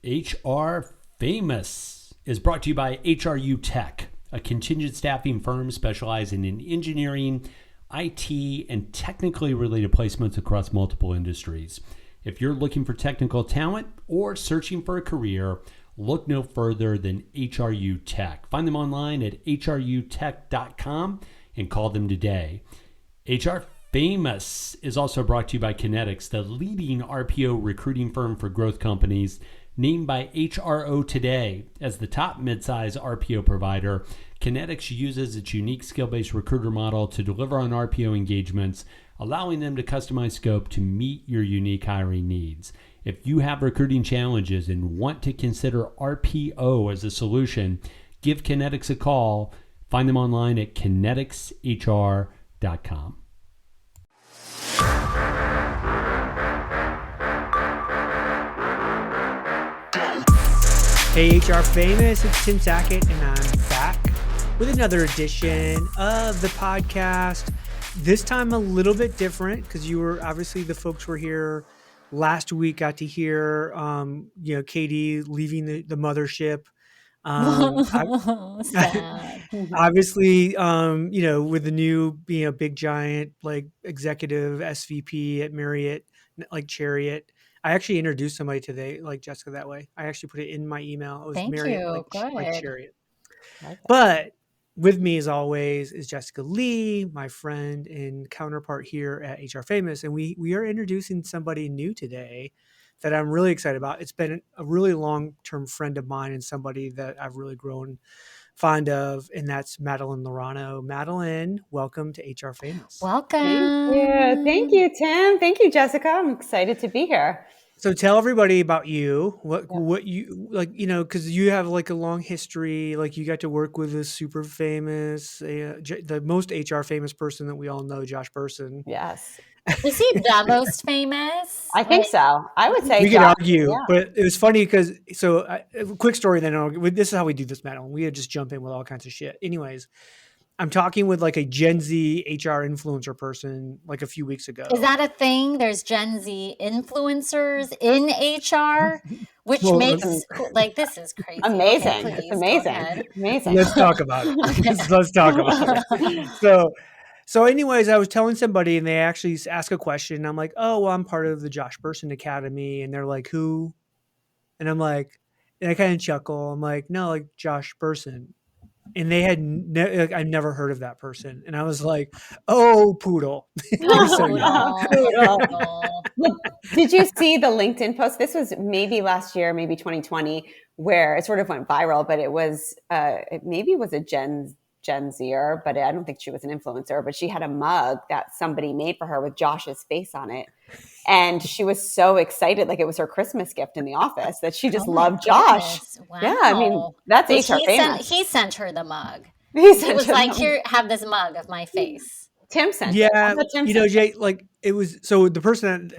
HR Famous is brought to you by HRU Tech, a contingent staffing firm specializing in engineering, IT, and technically related placements across multiple industries. If you're looking for technical talent or searching for a career, look no further than HRU Tech. Find them online at hrutech.com and call them today. HR Famous is also brought to you by Kinetics, the leading RPO recruiting firm for growth companies, named by HRO Today as the top midsize RPO provider. Kinetics uses its unique skill-based recruiter model to deliver on RPO engagements, allowing them to customize scope to meet your unique hiring needs. If you have recruiting challenges and want to consider RPO as a solution, give Kinetics a call. Find them online at kineticshr.com. Hey HR Famous, it's Tim Sackett and I'm back with another edition of the podcast. This time a little bit different because you were obviously the folks were here last week, got to hear Katie leaving the mothership. Obviously, with the new being a big giant like executive SVP at Marriott, like Chariot. I actually introduced somebody today, like Jessica, that way. I actually put it in my email. It was Thank Marriott, you. like Chariot. Okay. But with me, as always, is Jessica Lee, my friend and counterpart here at HR Famous. And we are introducing somebody new today that I'm really excited about. It's been a really long-term friend of mine and somebody that I've really grown fond of, and that's Madeline Laurano. Madeline, welcome to HR Famous. Welcome. Thank you, Tim. Thank you, Jessica. I'm excited to be here. So tell everybody about you, what you like, because you have like a long history, like you got to work with a super famous, the most HR famous person that we all know, Josh Bersin. Yes. Is he the most famous? I think so. I would say we could argue, yeah. But it was funny because, a quick story then, this is how we do this, Madeline. We just jump in with all kinds of shit. Anyways, I'm talking with like a Gen Z HR influencer person like a few weeks ago. Is that a thing? There's Gen Z influencers in HR, which makes like this is crazy. Amazing. Okay, it's amazing. Amazing. Let's talk about it. Let's talk about it. So anyways, I was telling somebody and they actually asked a question. I'm like, oh, well, I'm part of the Josh Bersin Academy. And they're like, who? And I'm like, and I kind of chuckle. I'm like, no, like Josh Bersin. And they had, I've never heard of that person. And I was like, oh, poodle. Poodle. Did you see the LinkedIn post? This was maybe last year, maybe 2020, where it sort of went viral, but it was, it maybe was a Gen Zer, but I don't think she was an influencer, but she had a mug that somebody made for her with Josh's face on it. And she was so excited, like it was her Christmas gift in the office, that she just loved Josh. Wow. Yeah, I mean, that's HR famous. He sent her the mug. He was like, here, have this mug of my face. Tim sent it. Yeah, Jay, like it was, so the person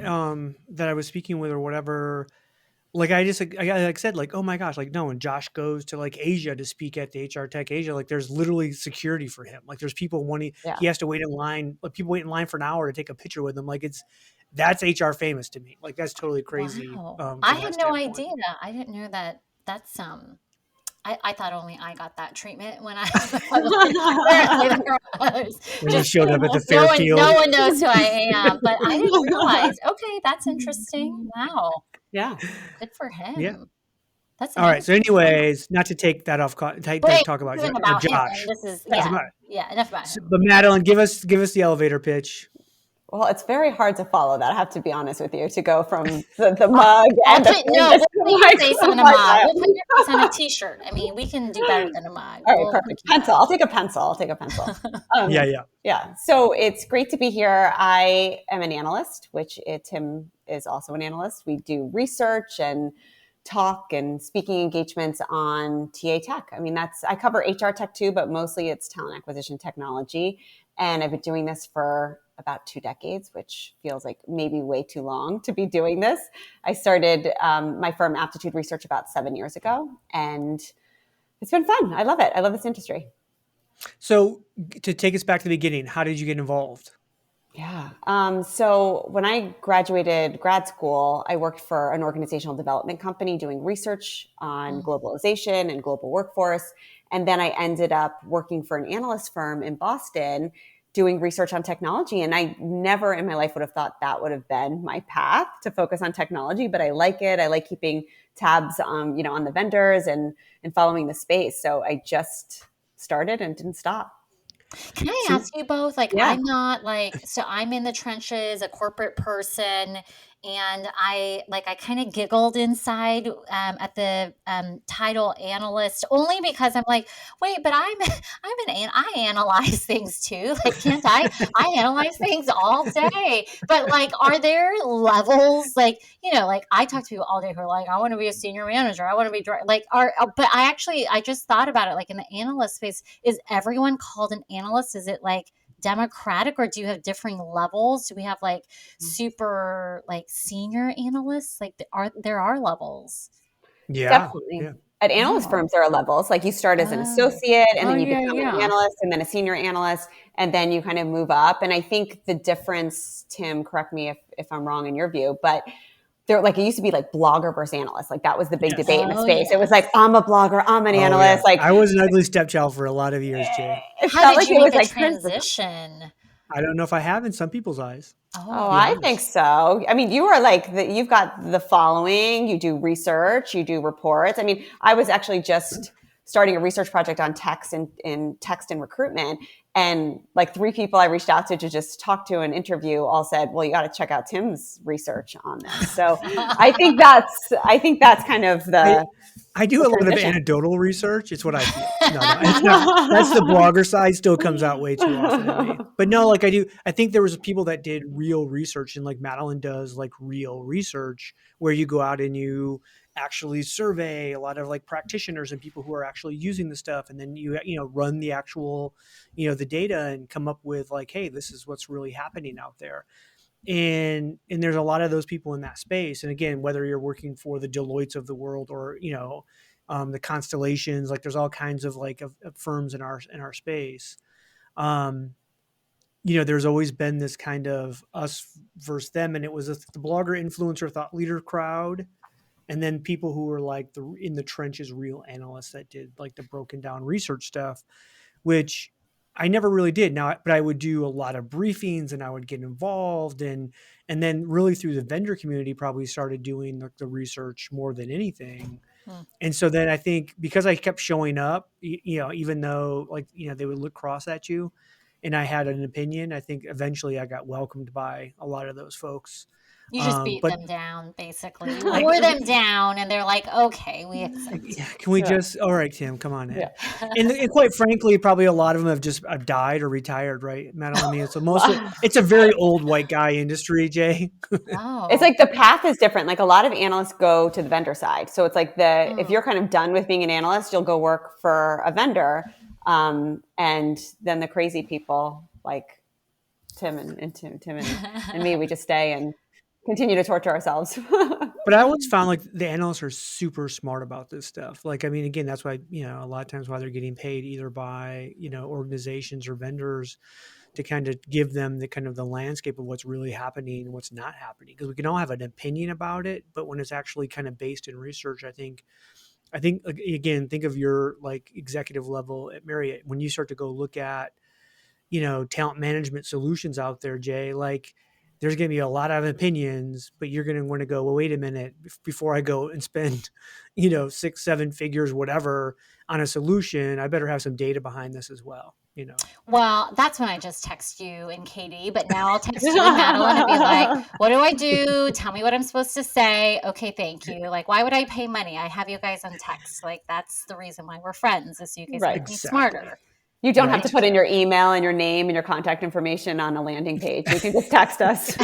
that I was speaking with or whatever, like I said, like, oh my gosh, like no, when Josh goes to like Asia to speak at the HR Tech Asia, like there's literally security for him. Like there's people he has to wait in line, like people wait in line for an hour to take a picture with him. Like that's HR famous to me. Like that's totally crazy. Wow. I had no idea. I didn't know that. That's I thought only I got that treatment when I just showed up at the Fairfield. No one knows who I am, but I didn't realize. Okay, that's interesting. Wow. Yeah. Good for him. Yeah. That's all right. So, anyways, not to take that off, talk about Josh. This is enough about him. But Madeline, give us the elevator pitch. Well, it's very hard to follow that. I have to be honest with you, to go from the mug and we'll put your face on a mug. We'll put your face on a t-shirt. I mean, we can do better than a mug. All right, perfect. Pencil. I'll take a pencil. Yeah. So it's great to be here. I am an analyst, which Tim is also an analyst. We do research and talk and speaking engagements on TA tech. I mean, I cover HR tech too, but mostly it's talent acquisition technology. And I've been doing this for about 2 decades, which feels like maybe way too long to be doing this. I started my firm Aptitude Research about 7 years ago, and it's been fun. I love it. I love this industry. So to take us back to the beginning, how did you get involved? Yeah. So when I graduated grad school, I worked for an organizational development company doing research on globalization and global workforce. And then I ended up working for an analyst firm in Boston doing research on technology. And I never in my life would have thought that would have been my path to focus on technology, but I like it. I like keeping tabs on the vendors and following the space. So I just started and didn't stop. Can I ask you both? Like, Yeah. I'm not so I'm in the trenches, a corporate person, and I kind of giggled inside at the title analyst, only because I'm like, wait, but I analyze things too. Like, can't I analyze things all day? But like, are there levels? Like, like I talk to people all day who are like, I want to be a senior manager. I want to be but I just thought about it. Like in the analyst space, is everyone called an analyst? Is it like democratic, or do you have differing levels? Do we have like super like senior analysts? Like there are levels. Yeah, definitely. yeah. At analyst firms, there are levels. Like you start as an associate, and then you become an analyst, and then a senior analyst, and then you kind of move up. And I think the difference, Tim, correct me if I'm wrong in your view, but there, like, it used to be like blogger versus analyst. Like that was the big debate in the space. It was like, I'm a blogger, I'm an analyst. Like I was an ugly stepchild for a lot of years, Jay. How did you make the transition? I don't know if I have in some people's eyes. Oh, I think so. I mean, you are like, you've got the following, you do research, you do reports. I mean, I was actually just starting a research project on text and recruitment. And like 3 people I reached out to just talk to and interview all said, well, you got to check out Tim's research on this. So I think that's kind of I do a lot of anecdotal research. It's what I feel. No, it's not. That's the blogger side still comes out way too often to me. But no, like I think there was people that did real research, and like Madeline does like real research where you go out and you actually survey a lot of like practitioners and people who are actually using the stuff. And then you run the actual, the data and come up with like, hey, this is what's really happening out there. And there's a lot of those people in that space. And again, whether you're working for the Deloittes of the world or, the Constellations, like there's all kinds of like of firms in our space. There's always been this kind of us versus them. And it was the blogger, influencer, thought leader crowd. And then people who were like in the trenches, real analysts that did like the broken down research stuff, which I never really did but I would do a lot of briefings and I would get involved and then really through the vendor community probably started doing the research more than anything. And so then I think because I kept showing up, even though like, they would look cross at you and I had an opinion, I think eventually I got welcomed by a lot of those folks. You just beat them down, basically. You wore them down, and they're like, okay, we accept. Yeah, can we all right, Tim, come on in. Yeah. And quite frankly, probably a lot of them have died or retired, right, Madeline? I mean, it's a very old white guy industry, Jay. Oh. It's like the path is different. Like a lot of analysts go to the vendor side. So it's like if you're kind of done with being an analyst, you'll go work for a vendor. And then the crazy people like Tim and me, we just stay and continue to torture ourselves. But I always found like the analysts are super smart about this stuff. Like, I mean, again, that's why, a lot of times why they're getting paid either by, organizations or vendors to kind of give them the kind of the landscape of what's really happening and what's not happening. Because we can all have an opinion about it, but when it's actually kind of based in research, I think again, think of your like executive level at Marriott. When you start to go look at, talent management solutions out there, Jay, like there's going to be a lot of opinions, but you're going to want to go, well, wait a minute, before I go and spend, 6-7 figures, whatever on a solution, I better have some data behind this as well. Well, that's when I just text you and Katie, but now I'll text you and Madeline and be like, what do I do? Tell me what I'm supposed to say. Okay, thank you. Like, why would I pay money? I have you guys on text. Like, that's the reason why we're friends, is so you guys make me smarter. You don't have to put in your email and your name and your contact information on a landing page. You can just text us.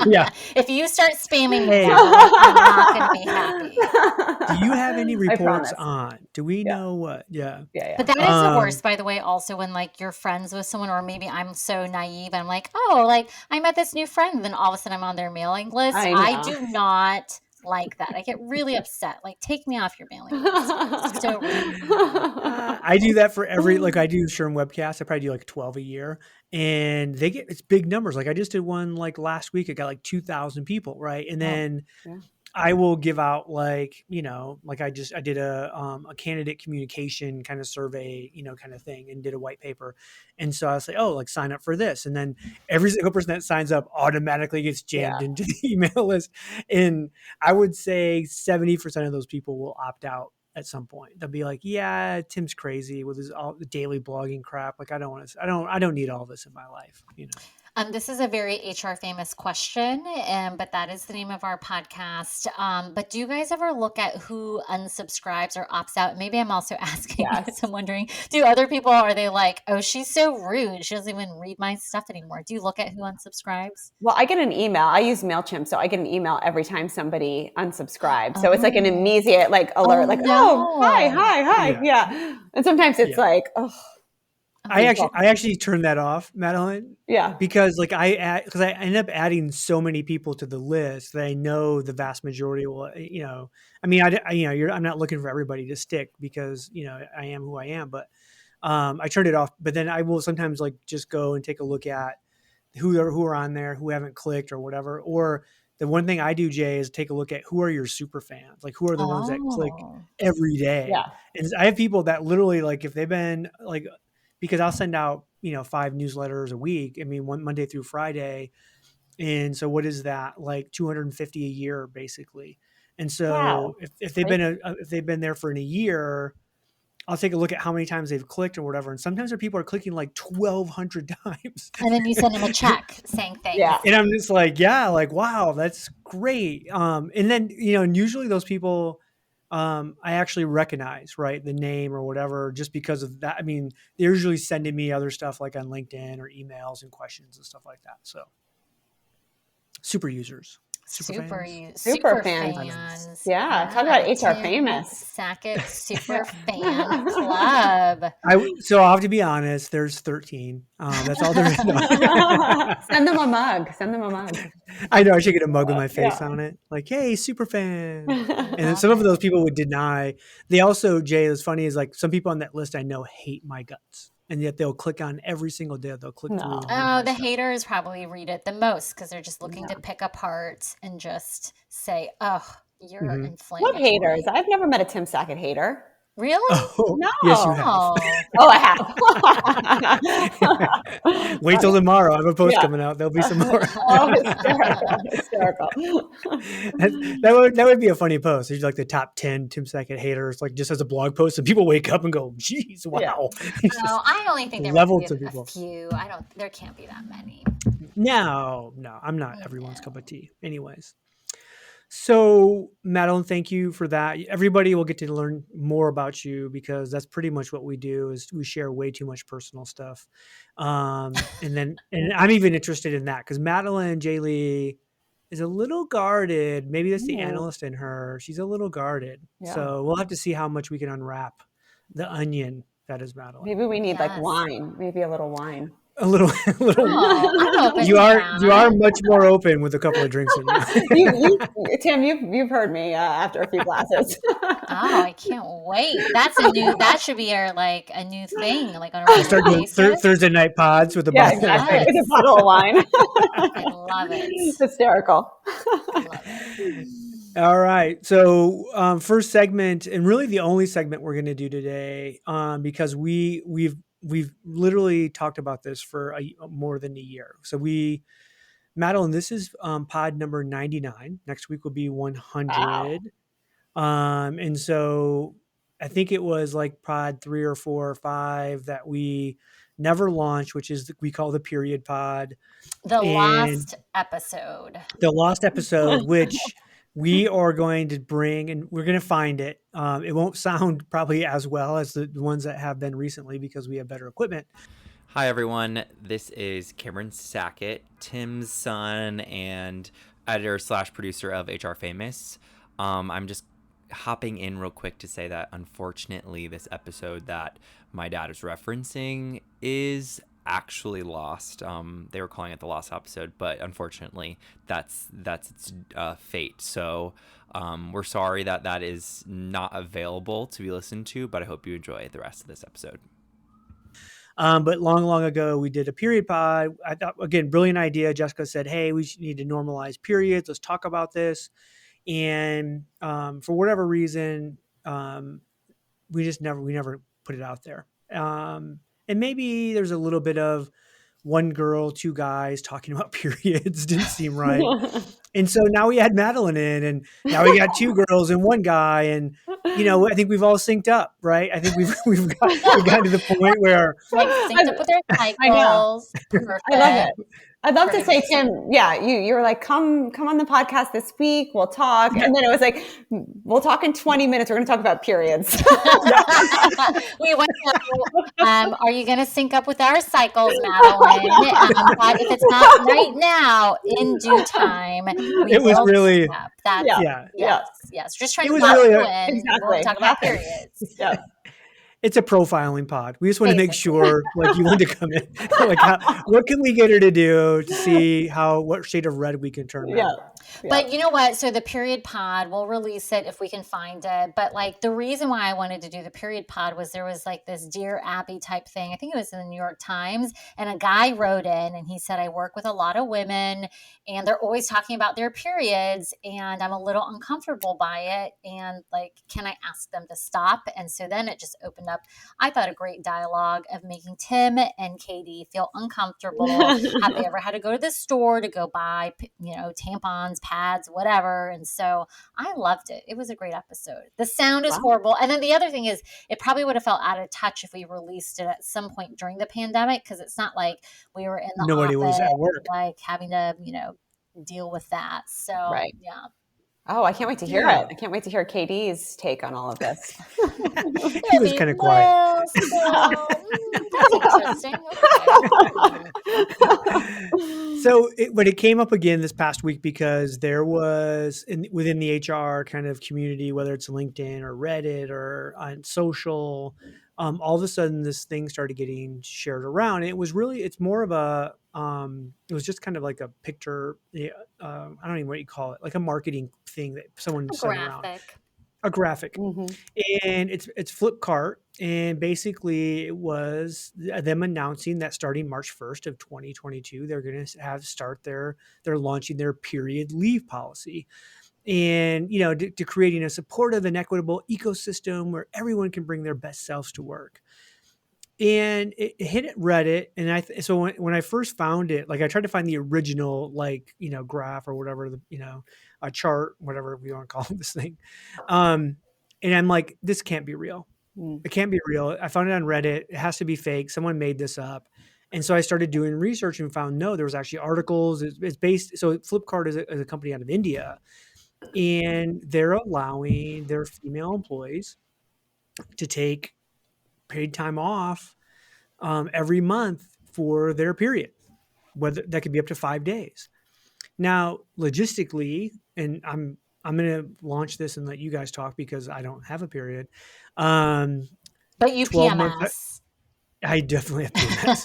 Yeah. If you start spamming me, I'm not going to be happy. Do you have any reports on? Do we know what? Yeah. But that is the worst, by the way, also when like you're friends with someone, or maybe I'm so naive. I'm like, oh, like I met this new friend. Then all of a sudden I'm on their mailing list. I do not like that. I get really upset. Like, take me off your mailing list. So rude. I do that for I do SHRM webcasts. I probably do like 12 a year, and it's big numbers. Like I just did one like last week. It got like 2,000 people, right? And then I will give out like, like I did a candidate communication kind of survey, kind of thing, and did a white paper. And so I was like, oh, like sign up for this. And then every single person that signs up automatically gets jammed into the email list. And I would say 70% of those people will opt out at some point. They'll be like, yeah, Tim's crazy with his all the daily blogging crap. Like I don't need all this in my life, This is a very HR famous question, but that is the name of our podcast. But do you guys ever look at who unsubscribes or opts out? Maybe I'm also asking because I'm wondering, do other people, are they like, oh, she's so rude, she doesn't even read my stuff anymore? Do you look at who unsubscribes? Well, I get an email. I use MailChimp, so I get an email every time somebody unsubscribes. So it's like an immediate like alert, hi. Yeah. And sometimes it's like, oh. I actually turned that off, Madeline. Yeah. Because like I end up adding so many people to the list that I know the vast majority will, I'm not looking for everybody to stick because, I am who I am, but I turned it off. But then I will sometimes like just go and take a look at who are on there, who haven't clicked or whatever. Or the one thing I do, Jay, is take a look at who are your super fans, like who are the ones that click every day. Yeah. And I have people that literally like if they've been like, because I'll send out, 5 newsletters a week. I mean, one Monday through Friday. And so what is that? Like 250 a year, basically. And so if they've been there for a year, I'll take a look at how many times they've clicked or whatever. And sometimes people are clicking like 1,200 times. And then you send them a check saying thanks. Yeah. And I'm just like, wow, that's great. And then, and usually those people, I actually recognize, right, the name or whatever, just because of that. I mean, they're usually sending me other stuff like on LinkedIn or emails and questions and stuff like that. So super users. Super fans. Yeah. Talk about HR famous. Sackett super fan club. So I'll have to be honest, there's 13. That's all there is. Send them a mug. I know I should get a mug with my face on it. Like, hey, super fan. And then some of those people would deny. They also, Jay, what's funny is like some people on that list I know hate my guts. And yet they'll click on every single day. They'll click through. Oh, the haters probably read it the most because they're just looking to pick apart and just say, oh, you're inflammatory. What haters? I've never met a Tim Sackett hater. Really? Oh, no. Yes, you have. I have. Wait till tomorrow. I have a post coming out. There'll be some more. Hysterical. That would be a funny post. It's like the top 10 Tim Sackett haters, like just as a blog post, and people wake up and go, "Geez, wow." No, I only think there level would to be people. a few. There can't be that many. No, I'm not everyone's cup of tea. Anyways. So, Madeline, thank you for that. Everybody will get to learn more about you because that's pretty much what we do is we share way too much personal stuff. And I'm even interested in that because Madeline, JLee is a little guarded. Maybe that's the analyst in her. She's a little guarded. Yeah. So we'll have to see how much we can unwrap the onion that is Madeline. Maybe we need like wine, maybe a little wine. A little. You are much more open with a couple of drinks in you. Tim, you've heard me after a few glasses. I can't wait. That should be a new thing, like on a start doing Thursday night pods with a bottle. Exactly. With a bottle of wine. I love it. It's hysterical. I love it. All right. So first segment, and really the only segment we're going to do today, because we've literally talked about this for more than a year. So Madeline, this is pod number 99. Next week will be 100. Wow. And so I think it was like pod 3 or 4 or 5 that we never launched, which is we call the period pod. The lost episode, which we are going to bring, and we're going to find it. It won't sound probably as well as the ones that have been recently because we have better equipment. Hi, everyone. This is Cameron Sackett, Tim's son and editor/producer of HR Famous. I'm just hopping in real quick to say that, unfortunately, this episode that my dad is referencing is actually lost. They were calling it the lost episode, but unfortunately that's its fate. So We're sorry that is not available to be listened to, but I hope you enjoy the rest of this episode. But long ago, we did a period pod. I thought, again, brilliant idea. Jessica said, hey, we need to normalize periods. Let's talk about this. And for whatever reason, we never put it out there. And maybe there's a little bit of one girl, two guys talking about periods didn't seem right. And so now we had Madeline in, and now we got two girls and one guy. And, I think we've all synced up, right? I think we've gotten to the point where synced up with their cycles. I love it. I'd love to say, Tim, you were like, come on the podcast this week. We'll talk. And then it was like, we'll talk in 20 minutes. We're going to talk about periods. We went to, are you going to sync up with our cycles, Madeline? If it's not right now, in due time, it was really, yes. Just trying to exactly. Talk about periods. Yeah. It's a profiling pod. We just want to make sure, like, you want to come in. Like, what can we get her to do to see what shade of red we can turn her? Yeah. But you know what? So the period pod, we'll release it if we can find it. But like the reason why I wanted to do the period pod was there was like this Dear Abby type thing. I think it was in the New York Times. And a guy wrote in and he said, I work with a lot of women and they're always talking about their periods and I'm a little uncomfortable by it. And like, can I ask them to stop? And so then it just opened up, I thought, a great dialogue of making Tim and Katie feel uncomfortable. Have they ever had to go to the store to go buy, tampons, pads, whatever? And so I loved it. It was a great episode. The sound is horrible. And then the other thing is it probably would have felt out of touch if we released it at some point during the pandemic, because it's not like we were in the nobody office, was at work, like having to, deal with that. So, yeah. Oh, I can't wait to hear it. I can't wait to hear Katie's take on all of this. He was kind of quiet. That's interesting. Okay. So it came up again this past week because there was within the HR kind of community, whether it's LinkedIn or Reddit or on social, all of a sudden this thing started getting shared around. And it's more of a, it was just kind of like a picture. I don't even know what you call it, like a marketing thing that someone sent around. A graphic. Mm-hmm. And it's Flipkart. And basically it was them announcing that starting March 1st of 2022, they're going to they're launching their period leave policy. And, to creating a supportive and equitable ecosystem where everyone can bring their best selves to work. And it hit Reddit. And so when I first found it, like I tried to find the original, graph or whatever, a chart, whatever we want to call this thing. And I'm like, this can't be real. It can't be real. I found it on Reddit. It has to be fake. Someone made this up. And so I started doing research and found, no, there was actually articles. It's based. So Flipkart is a company out of India, and they're allowing their female employees to take paid time off every month for their period, whether that could be up to 5 days. Now, logistically, and I'm going to launch this and let you guys talk because I don't have a period. But you PMS. I definitely have PMS.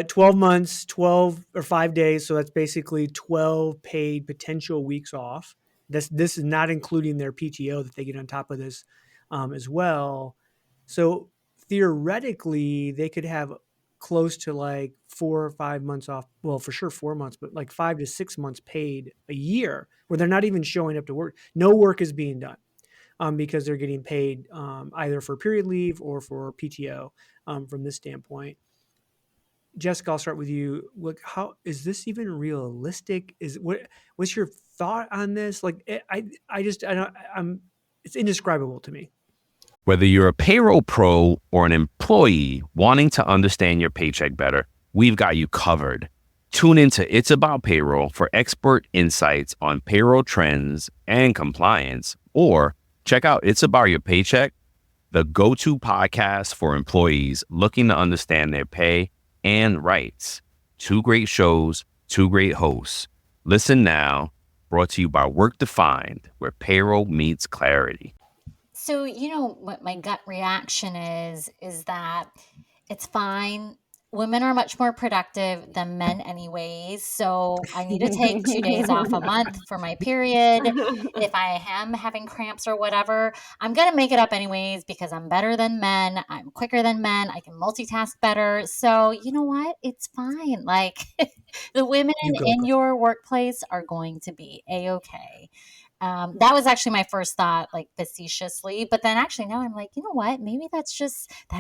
12 months, 12 or 5 days. So that's basically 12 paid potential weeks off. This is not including their PTO that they get on top of this as well. So theoretically, they could have close to like 4 or 5 months off. Well, for sure 4 months, but like 5 to 6 months paid a year where they're not even showing up to work. No work is being done because they're getting paid either for period leave or for PTO from this standpoint. Jessica, I'll start with you. Look, how is this even realistic? What's your thought on this? Like, it's indescribable to me. Whether you're a payroll pro or an employee wanting to understand your paycheck better, we've got you covered. Tune into It's About Payroll for expert insights on payroll trends and compliance, or check out It's About Your Paycheck, the go-to podcast for employees looking to understand their pay and rights. 2 great shows, 2 great hosts. Listen now, brought to you by Work Defined, where payroll meets clarity. So, what my gut reaction is that it's fine. women are much more productive than men anyways. So I need to take 2 days off a month for my period. If I am having cramps or whatever, I'm going to make it up anyways because I'm better than men. I'm quicker than men. I can multitask better. So you know what? It's fine. Like the women in your workplace are going to be A-okay. That was actually my first thought, like facetiously, but then actually now I'm like, you know what? Maybe that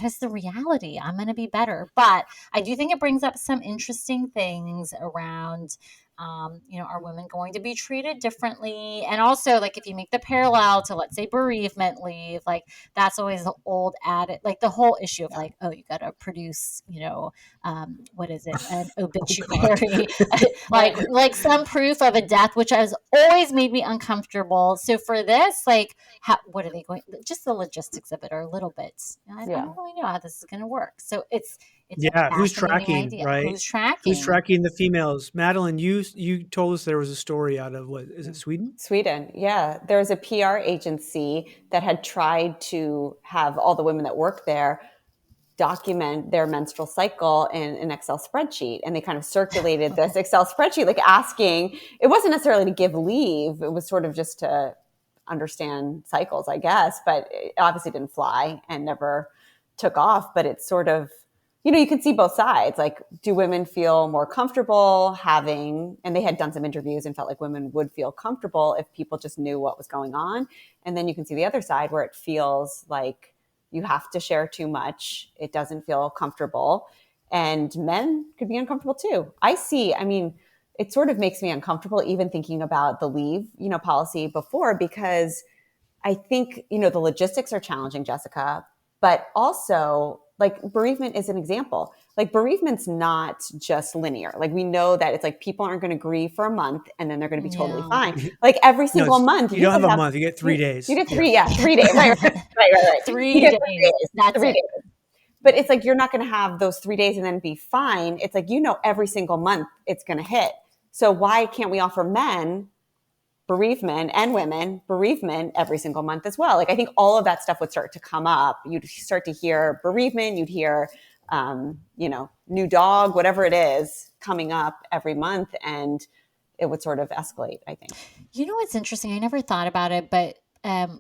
is the reality. I'm going to be better. But I do think it brings up some interesting things around, are women going to be treated differently? And also, like, if you make the parallel to, let's say, bereavement leave, like, that's always the old adage, like the whole issue of like, oh, you got to produce, what is it? An obituary, like some proof of a death, which has always made me uncomfortable. So for this, like, what are they going? Just the logistics of it are a little bit. I don't really know how this is going to work. So it's who's tracking, idea. Right? Who's tracking? Who's tracking the females? Madeline, you told us there was a story out of what is it, Sweden? Sweden, yeah. There's a PR agency that had tried to have all the women that work there document their menstrual cycle in an Excel spreadsheet. And they kind of circulated this Excel spreadsheet, like asking, it wasn't necessarily to give leave. It was sort of just to understand cycles, I guess, but it obviously didn't fly and never took off. But it's sort of, you can see both sides. Like, do women feel more comfortable having, and they had done some interviews and felt like women would feel comfortable if people just knew what was going on. And then you can see the other side where it feels like you have to share too much. It doesn't feel comfortable. And men could be uncomfortable too. It sort of makes me uncomfortable even thinking about the leave, policy before, because I think, the logistics are challenging, Jessica, but also like bereavement is an example. Like bereavement's not just linear. Like we know that it's like people aren't going to grieve for a month and then they're going to be totally fine. Like every single month. You don't have a month. You get 3 days. You get 3 days. Right. 3 days. That's 3 days. But it's like, you're not going to have those 3 days and then be fine. It's like, every single month it's going to hit. So why can't we offer men bereavement and women bereavement every single month as well? Like, I think all of that stuff would start to come up. You'd start to hear bereavement, you'd hear, new dog, whatever it is coming up every month. And it would sort of escalate, I think. What's interesting? I never thought about it, but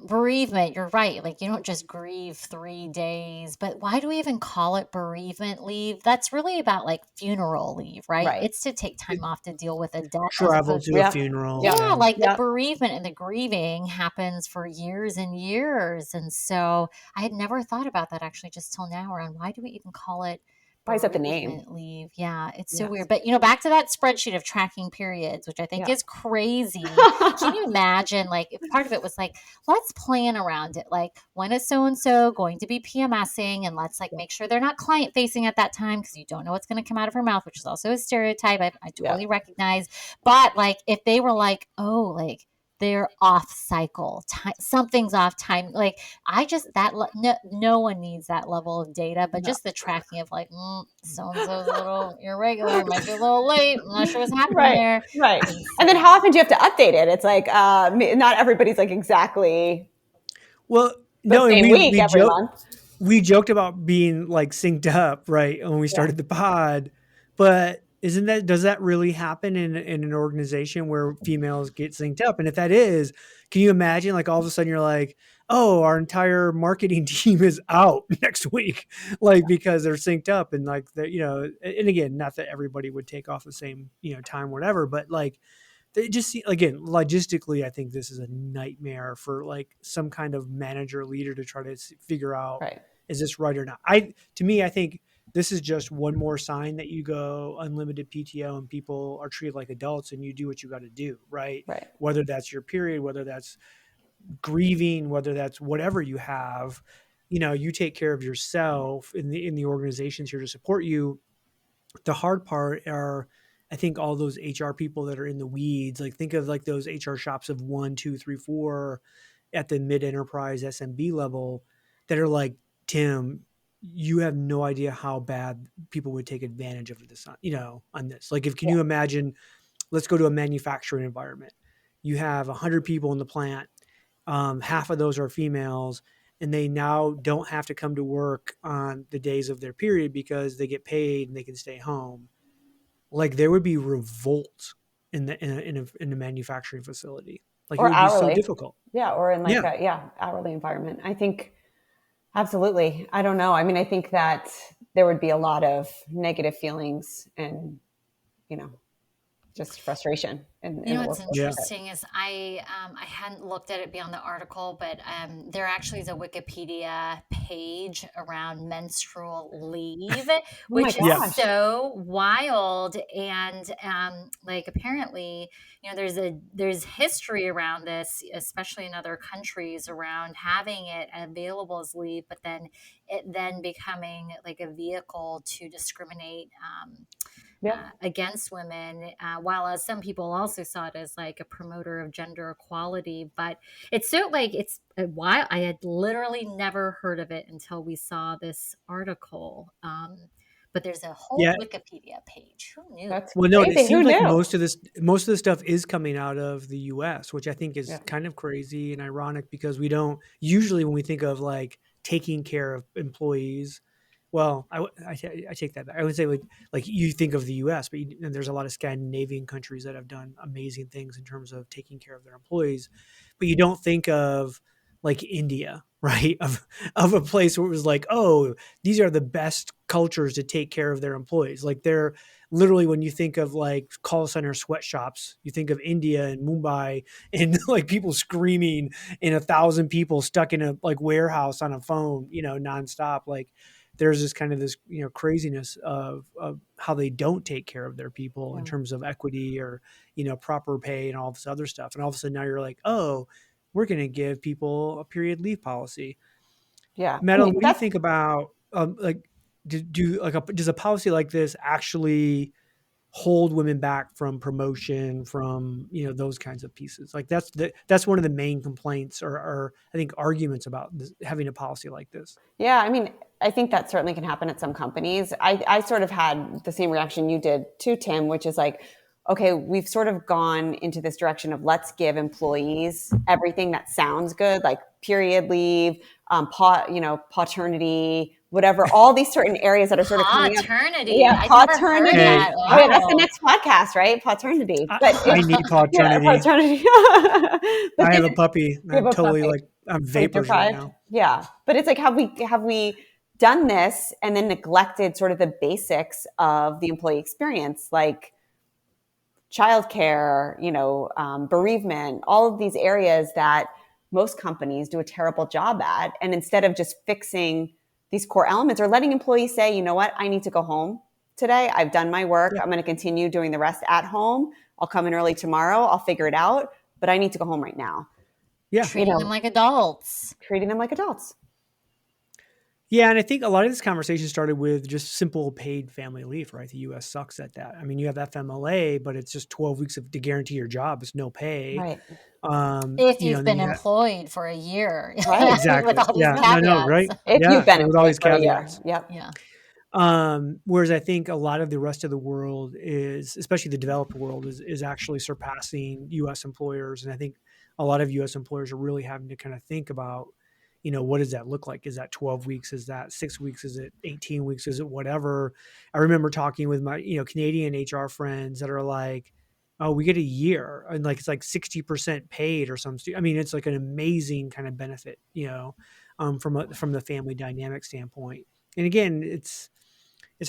bereavement, you're right. Like, you don't just grieve 3 days, but why do we even call it bereavement leave? That's really about like funeral leave, right? It's to take time off to deal with a death. Travel to a funeral. Yeah, like the bereavement and the grieving happens for years and years. And so I had never thought about that actually just till now around why do we even call it why is that the name? Leave. Yeah, it's so weird. But, back to that spreadsheet of tracking periods, which I think is crazy. Can you imagine, like, if part of it was like, let's plan around it. Like, when is so-and-so going to be PMSing? And let's, like, make sure they're not client-facing at that time because you don't know what's going to come out of her mouth, which is also a stereotype I totally recognize. But, like, if they were like, oh, like, they're off cycle, something's off time. Like no one needs that level of data, but just the tracking of like, so-and-so's a little irregular, might be a little late. I'm not sure what's happening there. Right. And then how often do you have to update it? It's like, not everybody's like exactly. Well, no, we joked about being like synced up, right? When we started the pod, but does that really happen in an organization where females get synced up? And if that is, can you imagine like all of a sudden you're like, oh, our entire marketing team is out next week, like because they're synced up and like and again, not that everybody would take off the same, time, whatever, but like they just again, logistically, I think this is a nightmare for like some kind of manager leader to try to figure out, is this right or not? I think this is just one more sign that you go unlimited PTO and people are treated like adults and you do what you got to do, right? Whether that's your period, whether that's grieving, whether that's whatever you have, you take care of yourself in the organizations here to support you. The hard part are, I think, all those HR people that are in the weeds. Like think of like those HR shops of 1, 2, 3, 4 at the mid-enterprise SMB level that are like, Tim, you have no idea how bad people would take advantage of this, on this. Like, can you imagine, let's go to a manufacturing environment. You have 100 people in the plant. Half of those are females and they now don't have to come to work on the days of their period because they get paid and they can stay home. Like there would be revolt in a manufacturing facility. Like or it would hourly. be so difficult. Yeah. Or in like hourly environment. I think absolutely. I don't know. I mean, I think that there would be a lot of negative feelings and, just frustration. What's interesting is I hadn't looked at it beyond the article, but there actually is a Wikipedia page around menstrual leave, which is so wild. And apparently, there's history around this, especially in other countries, around having it available as leave, but then it becoming like a vehicle to discriminate against women, while as some people also saw it as like a promoter of gender equality. But it's so it's a while. I had literally never heard of it until we saw this article. But there's a whole Wikipedia page. Who knew? It seems like most of this stuff is coming out of the U.S., which I think is kind of crazy and ironic because we don't usually, when we think of like taking care of employees. Well, I take that back. I would say like you think of the U.S., but and there's a lot of Scandinavian countries that have done amazing things in terms of taking care of their employees, but you don't think of like India, right? Of a place where it was like, oh, these are the best cultures to take care of their employees. Like they're literally, when you think of like call center sweatshops, you think of India and Mumbai and like people screaming and 1,000 people stuck in a like warehouse on a phone, nonstop. Like there's this kind of this, craziness of how they don't take care of their people in terms of equity or, proper pay and all this other stuff. And all of a sudden now you're like, oh, we're going to give people a period leave policy. Yeah. Madeline, what do you think about does a policy like this actually hold women back from promotion, from, those kinds of pieces? Like that's one of the main complaints or I think arguments about this, having a policy like this. Yeah. I mean, I think that certainly can happen at some companies. I sort of had the same reaction you did too, Tim, which is like, okay, we've sort of gone into this direction of let's give employees everything that sounds good, like period leave, paternity, whatever, all these certain areas that are sort of coming up. Paternity. Yeah, paternity. That. Oh, yeah, that's the next podcast, right? Paternity. But I need paternity. Yeah, paternity. I have a puppy. I'm totally like I'm vapors right now. Yeah, but it's like have we done this and then neglected sort of the basics of the employee experience, like childcare, bereavement, all of these areas that most companies do a terrible job at. And instead of just fixing these core elements or letting employees say, you know what, I need to go home today. I've done my work. I'm going to continue doing the rest at home. I'll come in early tomorrow. I'll figure it out, but I need to go home right now. Yeah. Treating them like adults. Yeah, and I think a lot of this conversation started with just simple paid family leave, right? The U.S. sucks at that. I mean, you have FMLA, but it's just 12 weeks to guarantee your job. It's no pay. Right. If you've been employed for a year. Right. Exactly. With all these caveats. Right? If you've been with all these employed for a year. caveats. Yep. Yeah. Whereas I think a lot of the rest of the world is, especially the developed world, is actually surpassing U.S. employers. And I think a lot of U.S. employers are really having to kind of think about, what does that look like? Is that 12 weeks? Is that 6 weeks? Is it 18 weeks? Is it whatever? I remember talking with my, Canadian HR friends that are like, oh, we get a year and like, it's like 60% paid or something. I mean, it's like an amazing kind of benefit, from the family dynamic standpoint. And again, it's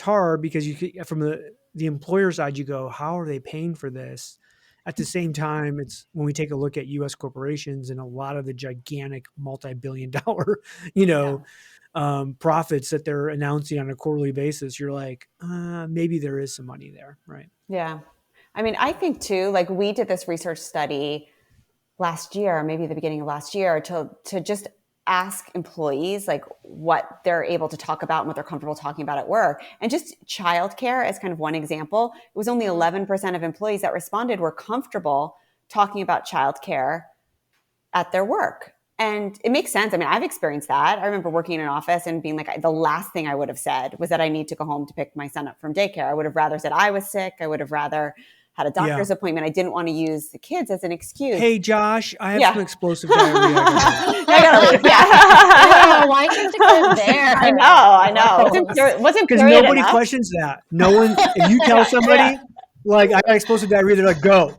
hard because you could, from the employer side, you go, how are they paying for this? At the same time, it's when we take a look at U.S. corporations and a lot of the gigantic multi-billion-dollar, profits that they're announcing on a quarterly basis, you're like, maybe there is some money there, right? Yeah. I mean, I think too, like we did this research study last year, maybe the beginning of last year, to just ask employees like what they're able to talk about and what they're comfortable talking about at work. And just childcare as kind of one example, it was only 11% of employees that responded were comfortable talking about childcare at their work. And it makes sense. I mean, I've experienced that. I remember working in an office and being like, the last thing I would have said was that I need to go home to pick my son up from daycare. I would have rather said I was sick. I would have rather had a doctor's appointment. I didn't want to use the kids as an excuse. Hey, Josh, I have some explosive diarrhea. I gotta leave. Yeah. Why do you have to go there? I know. Wasn't because nobody questions that. No one. If you tell somebody like I got explosive diarrhea, they're like, go.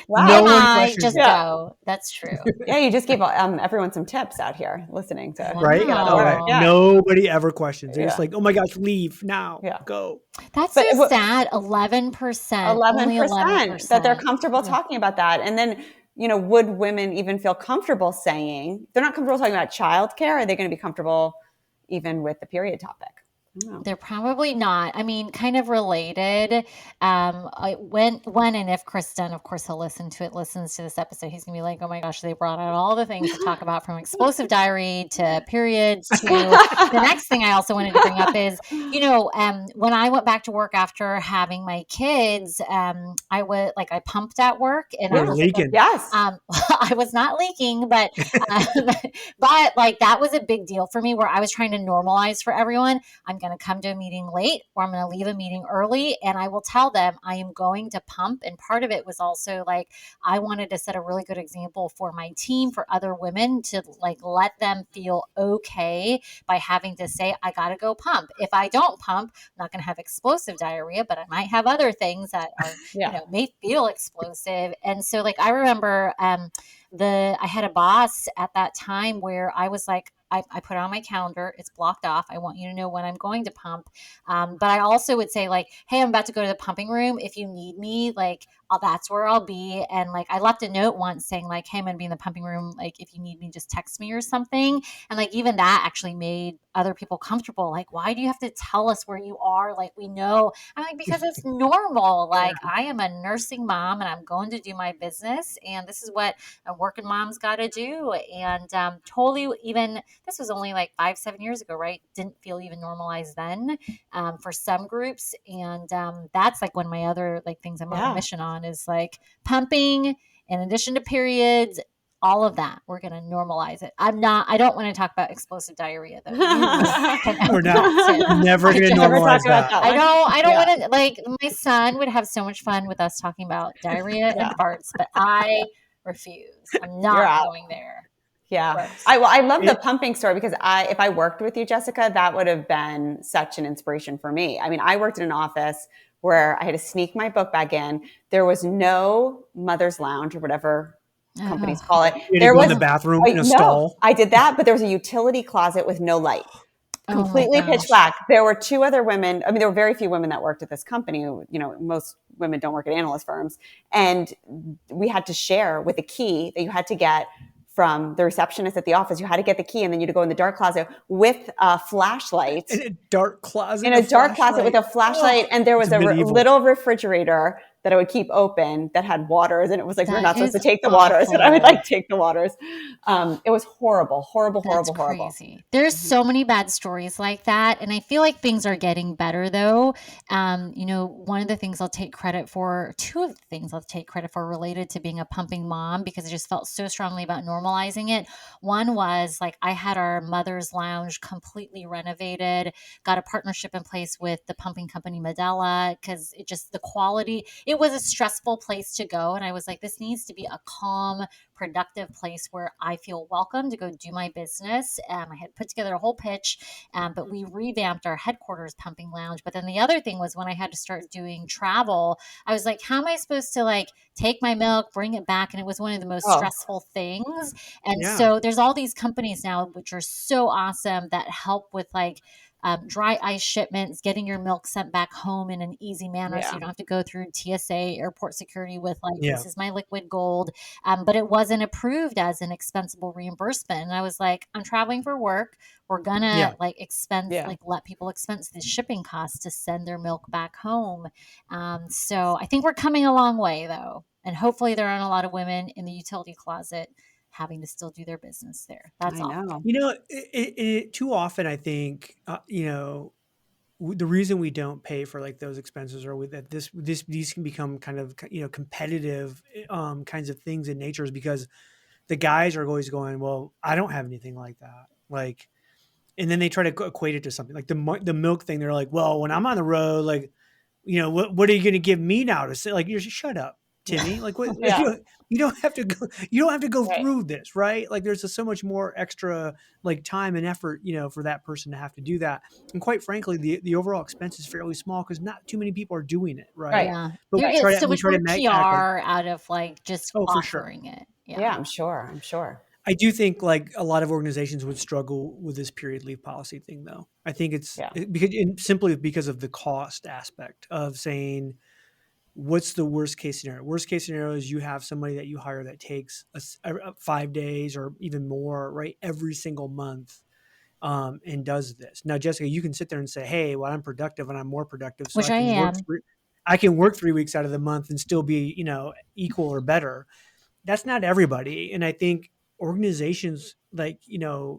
Wow. No one questions. Just go. That's true. Yeah, you just gave everyone some tips out here listening to. Right? Wow. Yeah. Nobody ever questions. They're just like, oh my gosh, leave now. Yeah. Go. That's so sad. 11%. 11% that they're comfortable talking about that. And then, would women even feel comfortable saying, they're not comfortable talking about childcare? Are they going to be comfortable even with the period topic? They're probably not. I mean, kind of related. When and if Kristen, of course, he'll listens to this episode, he's gonna be like, "Oh my gosh, they brought out all the things to talk about, from explosive diarrhea to periods to the next thing I also wanted to bring up is, when I went back to work after having my kids, I pumped at work and I was leaking. Yes, I was not leaking, but that was a big deal for me, where I was trying to normalize for everyone. I'm going to come to a meeting late, or I'm going to leave a meeting early, and I will tell them I am going to pump. And part of it was also I wanted to set a really good example for my team, for other women, to let them feel okay by having to say, I got to go pump. If I don't pump, I'm not going to have explosive diarrhea, but I might have other things that are, may feel explosive. And so I remember I had a boss at that time where I was like, I put it on my calendar. It's blocked off. I want you to know when I'm going to pump. But I also would say hey, I'm about to go to the pumping room. If you need me, that's where I'll be. And I left a note once saying hey, I'm going to be in the pumping room. If you need me, just text me or something. And even that actually made other people comfortable. Why do you have to tell us where you are? We know. I'm because it's normal. I am a nursing mom and I'm going to do my business. And this is what a working mom's got to do. And totally, even this was only 5-7 years ago, right? Didn't feel even normalized then for some groups. And that's one of my other things I'm on a mission on is pumping in addition to periods, all of that. We're going to normalize it. I don't want to talk about explosive diarrhea though. We're never going to normalize that. I don't want to, my son would have so much fun with us talking about diarrhea and farts, but I refuse. I'm not going there. Yeah. I love the pumping story because if I worked with you, Jessica, that would have been such an inspiration for me. I mean, I worked in an office where I had to sneak my book bag in. There was no mother's lounge or whatever companies call it. There was in the bathroom in a stall. I did that, but there was a utility closet with no light. Completely pitch black. There were two other women. I mean, there were very few women that worked at this company. Most women don't work at analyst firms. And we had to share with a key that you had to get from the receptionist at the office. You had to get the key, and then you had to go in the dark closet with a flashlight. In a dark closet? In a dark closet with a flashlight. And there was a little refrigerator that I would keep open that had waters. And it was we're not supposed to take the waters. And I would take the waters. It was horrible. Horrible. There's so many bad stories like that. And I feel like things are getting better though. One of the things I'll take credit for, two of the things I'll take credit for related to being a pumping mom, because I just felt so strongly about normalizing it. One was I had our mother's lounge completely renovated, got a partnership in place with the pumping company Medela, because the quality, it was a stressful place to go. And I was this needs to be a calm, productive place where I feel welcome to go do my business. I had put together a whole pitch, but we revamped our headquarters pumping lounge. But then the other thing was when I had to start doing travel, I was how am I supposed to take my milk, bring it back? And it was one of the most stressful things. And so there's all these companies now, which are so awesome, that help with dry ice shipments, getting your milk sent back home in an easy manner. So you don't have to go through TSA, airport security with this is my liquid gold. But it wasn't approved as an expensible reimbursement. And I was I'm traveling for work. We're gonna expense, let people expense the shipping costs to send their milk back home. So I think we're coming a long way though. And hopefully there aren't a lot of women in the utility closet having to still do their business there. That's all. Too often, I think, the reason we don't pay for those expenses, or that these can become kind of, competitive kinds of things in nature, is because the guys are always going, well, I don't have anything like that. And then they try to equate it to something like the milk thing. They're well, when I'm on the road, what are you going to give me now to say? Like, you just shut up, Timmy. Like, what? You don't have to go. You don't have to go through this, right? Like, there's so much more extra like time and effort, for that person to have to do that. And quite frankly, the overall expense is fairly small because not too many people are doing it, right? Yeah, But you we get try so to much more make PR out of like just for sure. offering it. Yeah, I'm sure. I do think like a lot of organizations would struggle with this period leave policy thing, though. I think it's simply because of the cost aspect of saying, what's the worst case scenario? Worst case scenario is you have somebody that you hire that takes 5 days or even more, right, every single month, and does this. Now, Jessica, you can sit there and say, hey, well, I'm productive and I'm more productive, so Which I am. I can work 3 weeks out of the month and still be, equal or better. That's not everybody. And I think organizations, like,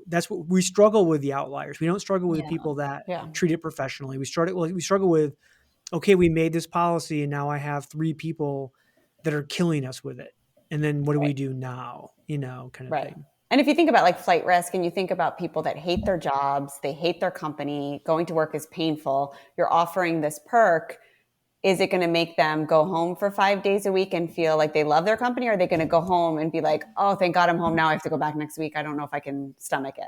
that's what we struggle with, the outliers. We don't struggle with the people that treat it professionally. We struggle with, okay, we made this policy and now I have 3 people that are killing us with it. And then what do we do now? Kind of thing. And if you think about like flight risk and you think about people that hate their jobs, they hate their company, going to work is painful. You're offering this perk. Is it going to make them go home for 5 days a week and feel like they love their company? Or are they going to go home and be like, oh, thank God I'm home now. I have to go back next week. I don't know if I can stomach it.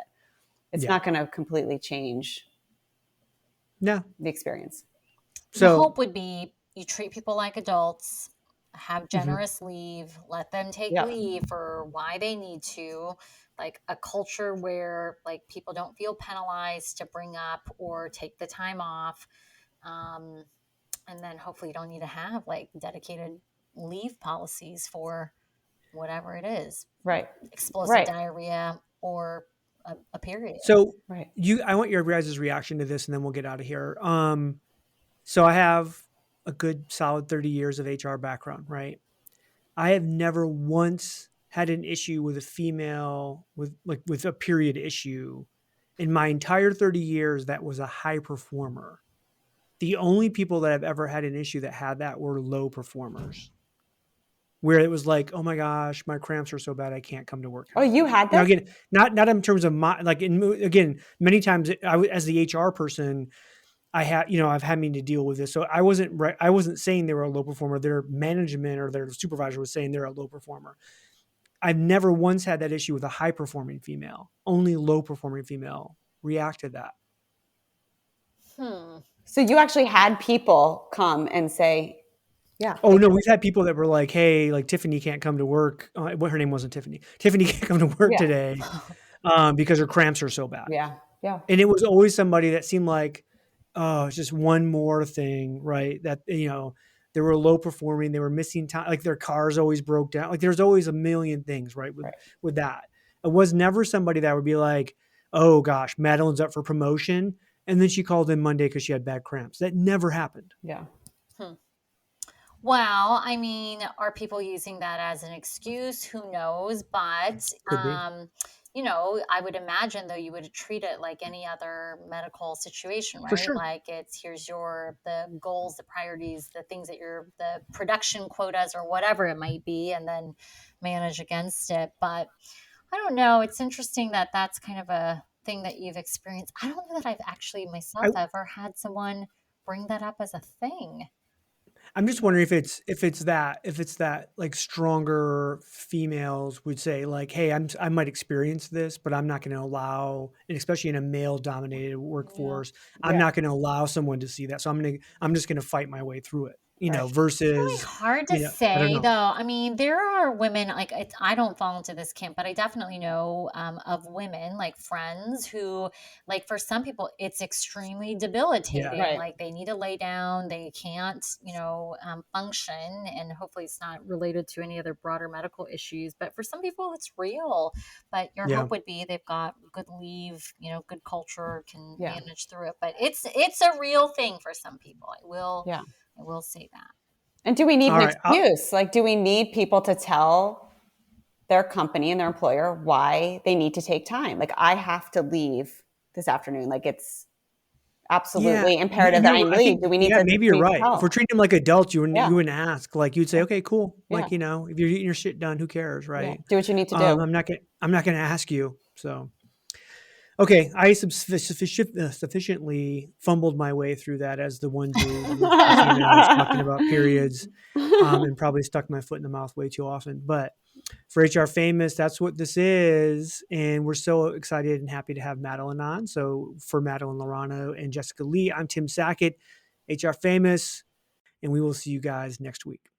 It's not going to completely change the experience. So the hope would be you treat people like adults, have generous leave, let them take leave for why they need to, like a culture where like people don't feel penalized to bring up or take the time off. And then hopefully you don't need to have like dedicated leave policies for whatever it is. Right. Explosive diarrhea or a period. So I want your guys' reaction to this and then we'll get out of here. So I have a good solid 30 years of HR background, right? I have never once had an issue with a female with a period issue in my entire 30 years that was a high performer. The only people that I've ever had an issue that had that were low performers, where it was like, oh my gosh, my cramps are so bad I can't come to work. Oh, you had that? Now, again, not in terms of many times as the HR person, I've had me to deal with this. So I wasn't saying they were a low performer. Their management or their supervisor was saying they're a low performer. I've never once had that issue with a high performing female. Only low performing female react to that. So you actually had people come and say, oh no, we've had people that were like, hey, like Tiffany can't come to work. Her name wasn't Tiffany. Tiffany can't come to work today because her cramps are so bad. Yeah. And it was always somebody that seemed like, oh, it's just one more thing, right? That, they were low performing. They were missing time. Like their cars always broke down. Like there's always a million things, right? With that. It was never somebody that would be like, oh gosh, Madeline's up for promotion. And then she called in Monday because she had bad cramps. That never happened. Yeah. Well, I mean, are people using that as an excuse? Who knows? But, I would imagine, though, you would treat it like any other medical situation, right? For sure. Like here's the goals, the priorities, the things that the production quotas or whatever it might be, and then manage against it. But I don't know. It's interesting that that's kind of a thing that you've experienced. I don't know that I've actually myself ever had someone bring that up as a thing. I'm just wondering if it's that like stronger females would say like, hey, I might experience this, but I'm not going to allow, and especially in a male dominated workforce, I'm not going to allow someone to see that. So I'm just going to fight my way through it. Versus it's really hard to say though. I mean, there are women like I don't fall into this camp, but I definitely know of women like friends who, like, for some people it's extremely debilitating. Like they need to lay down, they can't, function, and hopefully it's not related to any other broader medical issues. But for some people it's real. But your hope would be they've got good leave, good culture, can manage through it. But it's a real thing for some people. I will say that. And do we need an excuse? Like, do we need people to tell their company and their employer why they need to take time? Like, I have to leave this afternoon. Like, it's absolutely imperative that I leave. Do we need to? Maybe you're right. If we're treating them like adults, you wouldn't ask. Like, you'd say, okay, cool. Like, if you're getting your shit done, who cares, right? Do what you need to do. I'm not going to ask you. So, Okay, I sufficiently fumbled my way through that as the one dude talking about periods, and probably stuck my foot in the mouth way too often. But for HR Famous, that's what this is, and we're so excited and happy to have Madeline on. So for Madeline Laurano and Jessica Lee, I'm Tim Sackett, HR Famous, and we will see you guys next week.